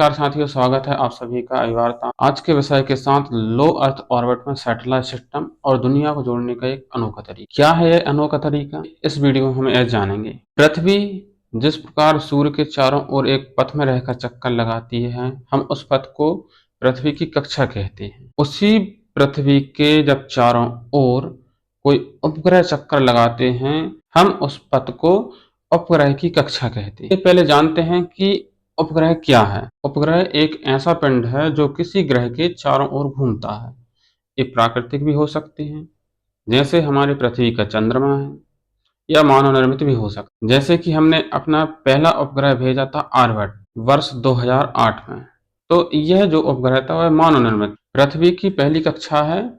नमस्कार साथियों, स्वागत है आप सभी का अभिवार्ता। आज के विषय के साथ लो अर्थ ऑर्बिट में सैटेलाइट सिस्टम और दुनिया को जोड़ने का एक अनोखा तरीका। क्या है यह अनोखा तरीका? इस वीडियो में हम यह जानेंगे। पृथ्वी जिस प्रकार सूर्य के चारों ओर एक पथ में रहकर चक्कर लगाती है, हम उस पथ को पृथ्वी की कक्षा कहते हैं। उसी पृथ्वी के जब चारों ओर कोई उपग्रह चक्कर लगाते हैं, हम उस पथ को उपग्रह की कक्षा कहते हैं। पहले जानते हैं कि उपग्रह क्या है? उपग्रह एक ऐसा पिंड है जो किसी ग्रह के चारों ओर घूमता है। ये प्राकृतिक भी हो सकते हैं, जैसे हमारी पृथ्वी का चंद्रमा है, या मानव निर्मित भी हो सकता है, जैसे कि हमने अपना पहला उपग्रह भेजा था आर्यभट्ट वर्ष 2008 में। तो यह जो उपग्रह था वह मानव निर्मित। पृथ्वी की पहली कक्षा है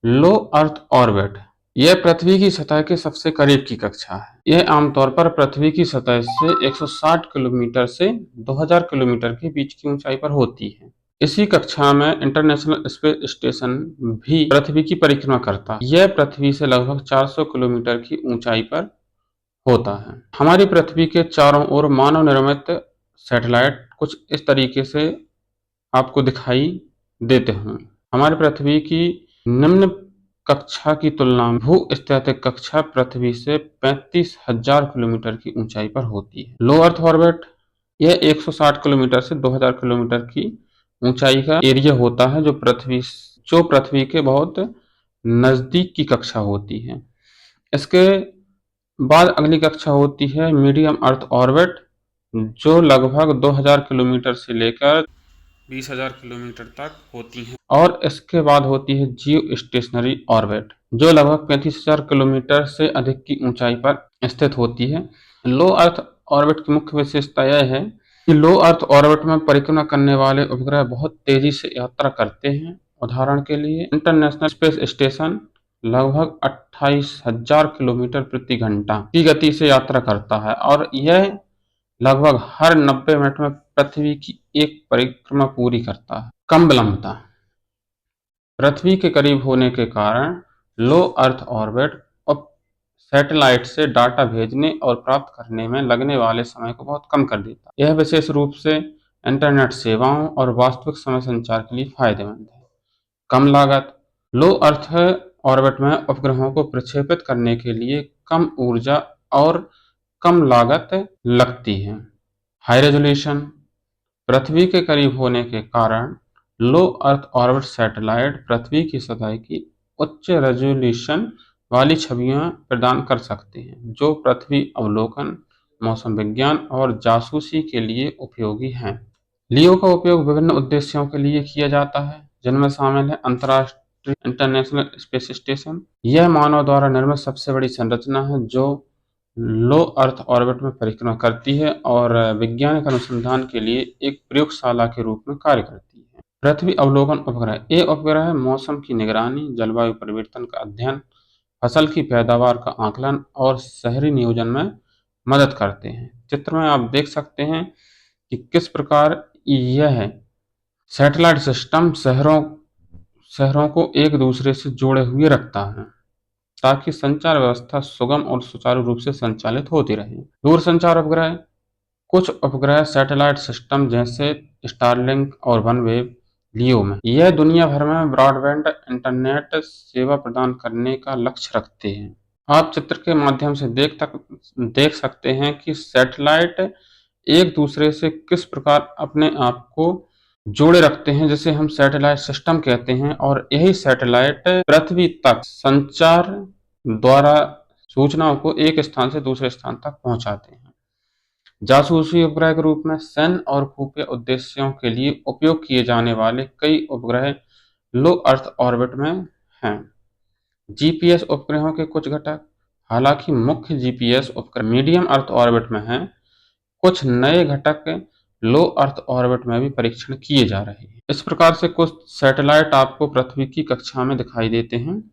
लो अर्थ ऑर्बिट। यह पृथ्वी की सतह के सबसे करीब की कक्षा है। यह आमतौर पर पृथ्वी की सतह से 160 किलोमीटर से 2000 किलोमीटर के बीच की ऊंचाई पर होती है। इसी कक्षा में इंटरनेशनल स्पेस स्टेशन भी पृथ्वी की परिक्रमा करता है। यह पृथ्वी से लगभग 400 किलोमीटर की ऊंचाई पर होता है। हमारी पृथ्वी के चारों ओर मानव निर्मित सैटेलाइट कुछ इस तरीके से आपको दिखाई देते हों। हमारी पृथ्वी की निम्न कक्षा की तुलना में भू-स्थैतिक कक्षा पृथ्वी से 35,000 किलोमीटर की ऊंचाई पर होती है। लो अर्थ ऑर्बिट यह 160 किलोमीटर से 2000 किलोमीटर की ऊंचाई का एरिया होता है, जो पृथ्वी के बहुत नजदीक की कक्षा होती है। इसके बाद अगली कक्षा होती है मीडियम अर्थ ऑर्बिट, जो लगभग 2000 किलोमीटर से लेकर 20,000 किलोमीटर तक होती हैं। और इसके बाद होती है जियो स्टेशनरी ऑर्बिट, जो लगभग 35,000 किलोमीटर से अधिक की ऊंचाई पर स्थित होती है। लो अर्थ ऑर्बिट की मुख्य विशेषता यह है कि लो अर्थ ऑर्बिट में परिक्रमा करने वाले उपग्रह बहुत तेजी से यात्रा करते हैं। उदाहरण के लिए इंटरनेशनल स्पेस स्टेशन लगभग 28,000 किलोमीटर प्रति घंटा की गति से यात्रा करता है, और यह लगभग हर 90 मिनट में पृथ्वी की एक परिक्रमा पूरी करता है। कम विलंबता। पृथ्वी के करीब होने के कारण लो अर्थ ऑर्बिट और सैटेलाइट से डाटा भेजने और प्राप्त करने में लगने वाले समय को बहुत कम कर देता है। यह विशेष रूप से इंटरनेट सेवाओं और वास्तविक समय संचार के लिए फायदेमंद है। कम लागत। लो अर्थ ऑर्बिट में उपग्रहों को प्रक्षेपित करने के लिए कम ऊर्जा और कम लागत लगती है। High resolution. पृथ्वी के करीब होने के कारण लो अर्थ ऑर्बिट सैटेलाइट पृथ्वी की सतह की उच्च रेजोल्यूशन वाली छवियां प्रदान कर सकते हैं, जो पृथ्वी अवलोकन, मौसम विज्ञान और जासूसी के लिए उपयोगी हैं। लियो का उपयोग विभिन्न उद्देश्यों के लिए किया जाता है, जिनमें शामिल है अंतर्राष्ट्रीय इंटरनेशनल स्पेस स्टेशन। यह मानव द्वारा निर्मित सबसे बड़ी संरचना है जो लो अर्थ ऑर्बिट में परिक्रमा करती है और वैज्ञानिक अनुसंधान के लिए एक प्रयोगशाला के रूप में कार्य करती है। पृथ्वी अवलोकन उपग्रह। ये उपग्रह मौसम की निगरानी, जलवायु परिवर्तन का अध्ययन, फसल की पैदावार का आकलन और शहरी नियोजन में मदद करते हैं। चित्र में आप देख सकते हैं कि किस प्रकार यह सैटेलाइट सिस्टम शहरों को एक दूसरे से जोड़े हुए रखता है, ताकि संचार व्यवस्था सुगम और सुचारू रूप से संचालित होती रहे। दूरसंचार उपग्रह। कुछ उपग्रह सैटेलाइट सिस्टम जैसे स्टारलिंक और वनवेव लियो में यह दुनिया भर में ब्रॉडबैंड इंटरनेट सेवा प्रदान करने का लक्ष्य रखते हैं। आप चित्र के माध्यम से देख सकते हैं कि सैटेलाइट एक दूसरे से किस प्रकार अपने आप को जोड़े रखते हैं, जिसे हम सैटेलाइट सिस्टम कहते हैं, और यही सैटेलाइट पृथ्वी तक संचार द्वारा सूचनाओं को एक स्थान से दूसरे स्थान तक पहुंचाते हैं। जासूसी उपग्रह के रूप में सैन्य और खुफिया उद्देश्यों के लिए उपयोग किए जाने वाले कई उपग्रह लो अर्थ ऑर्बिट में हैं। जीपीएस उपग्रहों के कुछ घटक। हालांकि मुख्य जीपीएस उपग्रह मीडियम अर्थ ऑर्बिट में हैं, कुछ नए घटक लो अर्थ ऑर्बिट में भी परीक्षण किए जा रहे हैं। इस प्रकार से कुछ सैटेलाइट आपको पृथ्वी की कक्षा में दिखाई देते हैं।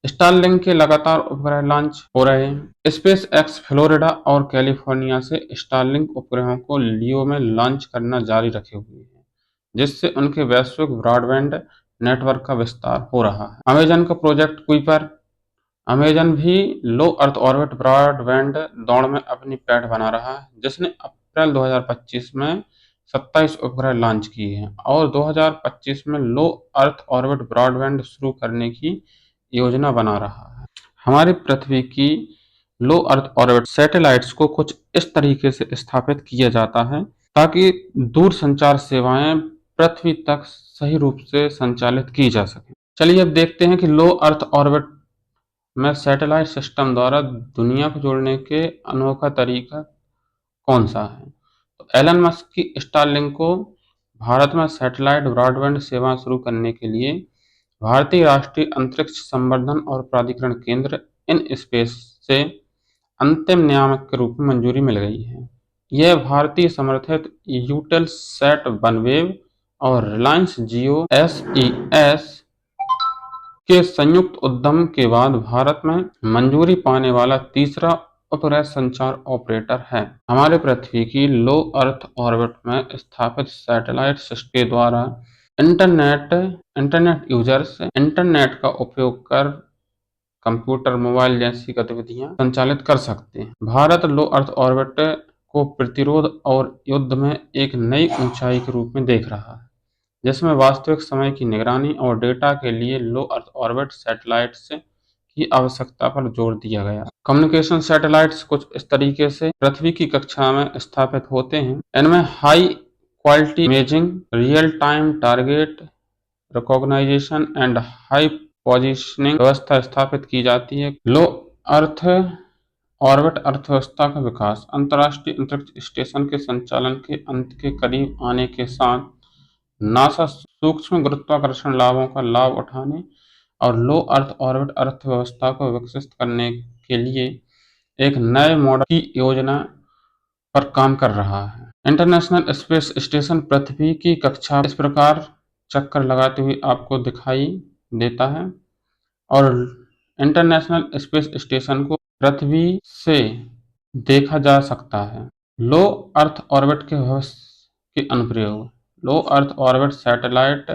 स्टारलिंक के लगातार उपग्रह लॉन्च हो रहे हैं। स्पेस एक्स फ्लोरिडा और कैलिफोर्निया से स्टारलिंक उपग्रहों को लियो में लॉन्च करना जारी रखे हुए हैं, जिससे उनके वैश्विक ब्रॉडबैंड नेटवर्क का विस्तार हो रहा है। अमेजन का प्रोजेक्ट कुइपर। अमेजन भी लो अर्थ ऑर्बिट ब्रॉडबैंड दौड़ में अपनी पैठ बना रहा है, जिसने अप्रैल 2025 में 27 उपग्रह लॉन्च किए हैं और 2025 में लो अर्थ ऑर्बिट ब्रॉडबैंड शुरू करने की योजना बना रहा है। हमारी पृथ्वी की लो अर्थ ऑर्बिट सैटेलाइट्स को कुछ इस तरीके से स्थापित किया जाता है ताकि दूर संचार सेवाएं पृथ्वी तक सही रूप से संचालित की जा सके। चलिए अब देखते हैं कि लो अर्थ ऑर्बिट में सैटेलाइट सिस्टम द्वारा दुनिया को जोड़ने के अनोखा तरीका कौन सा है। तो एलन मस्क की स्टारलिंक को भारत में सैटेलाइट ब्रॉडबैंड सेवा शुरू करने के लिए भारतीय राष्ट्रीय अंतरिक्ष संवर्धन और प्राधिकरण केंद्र इन स्पेस से अंतिम नियामक के रूप में मंजूरी मिल गई है। यह भारतीय समर्थित यूटेल सैट वनवेव और रिलायंस जियो एसईएस के संयुक्त उद्यम के बाद भारत में मंजूरी पाने वाला तीसरा उपग्रह संचार ऑपरेटर है। हमारे पृथ्वी की लो अर्थ ऑर्बिट में स्थापित सैटेलाइट सिस्टम के द्वारा इंटरनेट यूजर्स इंटरनेट का उपयोग कर कंप्यूटर, मोबाइल जैसी गतिविधियां संचालित कर सकते हैं। भारत लो अर्थ ऑर्बिट को प्रतिरोध और युद्ध में एक नई ऊंचाई के रूप में देख रहा है, जिसमें वास्तविक समय की निगरानी और डेटा के लिए लो अर्थ ऑर्बिट सैटेलाइट्स की आवश्यकता पर जोर दिया गया। कम्युनिकेशन सैटेलाइट्स कुछ इस तरीके से पृथ्वी की कक्षा में स्थापित होते हैं। इनमें high quality imaging, real time target recognization and high positioning व्यवस्था स्थापित की जाती है। लो अर्थ ऑर्बिट अर्थव्यवस्था का विकास अंतर्राष्ट्रीय अंतरिक्ष स्टेशन के संचालन के अंत के करीब आने के साथ नासा सूक्ष्म गुरुत्वाकर्षण लाभों का लाभ उठाने और लो अर्थ ऑर्बिट अर्थव्यवस्था को विकसित करने के लिए एक नए मॉडल की योजना पर काम कर रहा है। इंटरनेशनल स्पेस स्टेशन पृथ्वी की कक्षा इस प्रकार चक्कर लगाते हुए आपको दिखाई देता है और इंटरनेशनल स्पेस स्टेशन को पृथ्वी से देखा जा सकता है। लो अर्थ ऑर्बिट के भविष्य के अनुप्रयोग। लो अर्थ ऑर्बिट सैटेलाइट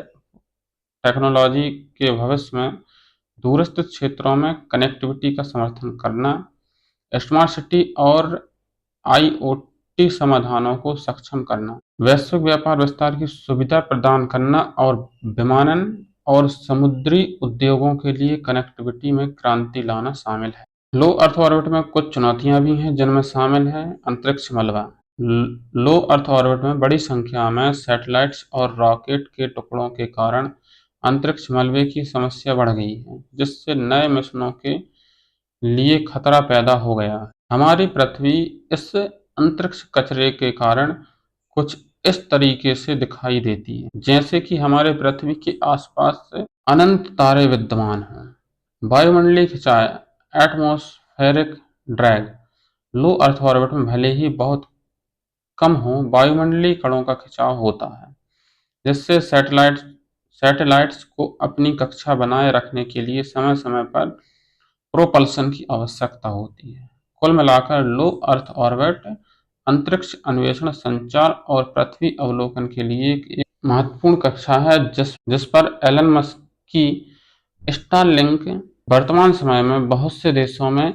टेक्नोलॉजी के भविष्य में दूरस्थ क्षेत्रों में कनेक्टिविटी का समर्थन करना, स्मार्ट सिटी और आईओटी समाधानों को सक्षम करना, वैश्विक व्यापार विस्तार की सुविधा प्रदान करना और विमानन और समुद्री उद्योगों के लिए कनेक्टिविटी में क्रांति लाना शामिल है। लो अर्थ ऑर्बिट में कुछ चुनौतियां भी हैं, जिनमें शामिल है अंतरिक्ष मलबा। लो अर्थ ऑर्बिट में बड़ी संख्या में सैटेलाइट्स और रॉकेट के टुकड़ों के कारण अंतरिक्ष मलबे की समस्या बढ़ गई है, जिससे नए मिशनों के लिए खतरा पैदा हो गया है। हमारी पृथ्वी इस अंतरिक्ष कचरे के कारण कुछ इस तरीके से दिखाई देती है, जैसे कि हमारे पृथ्वी के आसपास अनंत तारे विद्यमान हों। वायुमंडलीय खिंचाव एटमॉस्फेरिक ड्रैग। लो अर्थ ऑर्बिट में भले ही बहुत कम हो, वायुमंडलीय कणों का खिंचाव होता है, जिससे सैटेलाइट्स को अपनी कक्षा बनाए रखने के लिए समय समय पर प्रोपल्शन की आवश्यकता होती है। कुल मिलाकर लो अर्थ ऑर्बिट अंतरिक्ष अन्वेषण, संचार और पृथ्वी अवलोकन के लिए एक महत्वपूर्ण कक्षा है, जिस पर एलन मस्क की स्टारलिंक वर्तमान समय में बहुत से देशों में